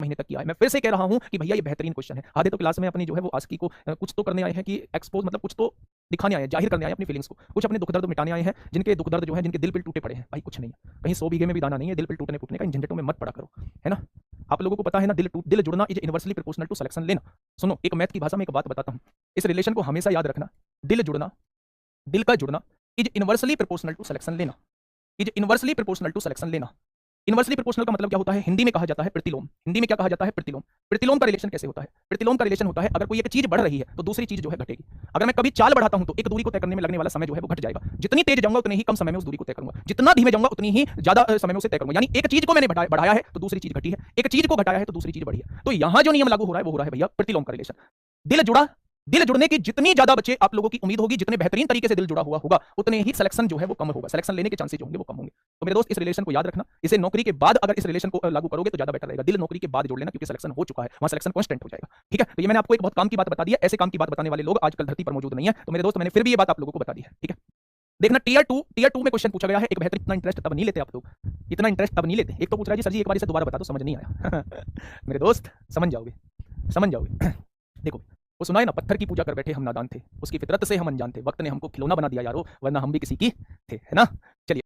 महीने तक किया है। मैं फिर से कह रहा हूं कि भैया ये बेहतरीन क्वेश्चन है। आधे तो क्लास में अपनी जो है वो आस्की को कुछ तो करने आए हैं कि एक्सपोज मतलब कुछ तो दिखाने आए हैं, जाहिर करने आए हैं अपनी फीलिंग्स को, कुछ अपने दुख दर्द मिटाने आए हैं, जिनके दुख दर्द जो है जिनके दिल पे टूटे पड़े हैं। भाई कुछ नहीं है, कहीं 100 बीघे में भी दाना नहीं है, दिल पे टूटने फूटने का। इन झंझटों में मत पड़ा करो, है ना। आप लोगों को पता है ना, दिल जुड़ना is inversely proportional to selection लेना। सुनो, एक मैथ की भाषा में एक बात बताता हूं, इस रिलेशन को हमेशा याद रखना। दिल जुड़ना, दिल का जुड़ना is inversely proportional to selection लेना, is inversely proportional to selection लेना। इनवर्सली प्रोपोर्शनल का मतलब क्या होता है? हिंदी में कहा जाता है प्रतिलोम। हिंदी में क्या कहा जाता है? प्रतिलोम। प्रतिलोम का रिलेशन कैसे होता है? प्रतिलोम का रिलेशन होता है, अगर कोई एक चीज बढ़ रही है तो दूसरी चीज जो है घटेगी। अगर मैं कभी चाल बढ़ाता हूं तो एक दूरी को तय करने में लगने वाला समय जो है वो घट जाएगा। जितनी तेज जाऊंगा उतनी ही कम समय में उस दूरी को तय करूंगा, जितना धीमे जाऊंगा उतनी ही ज्यादा समय में उसे तय करूंगा। यानी एक चीज को मैंने बढ़ाया है तो दूसरी चीज घटी है, एक चीज को घटाया है तो दूसरी चीज बढ़ी है। तो यहां जो नियम लागू हो रहा है वो हो रहा है भैया प्रतिलोम का रिलेशन। दिल जुड़ा, दिल जुड़ने की जितनी ज्यादा बच्चे आप लोगों की उम्मीद होगी, जितने बेहतरीन तरीके से दिल जुड़ा हुआ होगा, उतने ही सिलेक्शन जो है वो कम होगा, सिलेक्शन लेने के चांसेस जो होंगे वो कम होंगे। तो मेरे दोस्त इस रिलेशन को याद रखना, इसे नौकरी के बाद अगर इस रिलेशन को लागू करोगे तो ज्यादा बेटर रहेगा। दिल नौकरी के बाद जोड़ लेना, क्योंकि सिलेक्शन हो चुका है, वहां सिलेक्शन कांस्टेंट हो जाएगा। ठीक है, तो ये मैंने आपको एक बहुत काम की बात बता दी है। ऐसे काम की बात बताने वाले लोग आजकल धरती पर मौजूद नहीं है। तो मेरे दोस्त मैंने फिर भी ये बात आप लोगों को बता दी है। ठीक है, देखना टीयर 2 में क्वेश्चन पूछा गया है। एक बेहतर, इतना इंटरेस्ट तब नहीं लेते आप लोग, इतना इंटरेस्ट तब नहीं लेते। एक तो पूछ रहा है जी सर जी एक बार इसे दोबारा बता दो, समझ नहीं आया। मेरे दोस्त समझ जाओगे, समझ जाओगे। देखो, वो सुना है ना, पत्थर की पूजा कर बैठे हम नादान थे, उसकी फितरत से हम अनजान थे, वक्त ने हमको खिलौना बना दिया यारो, वरना हम भी किसी की थे, है ना। चलिए।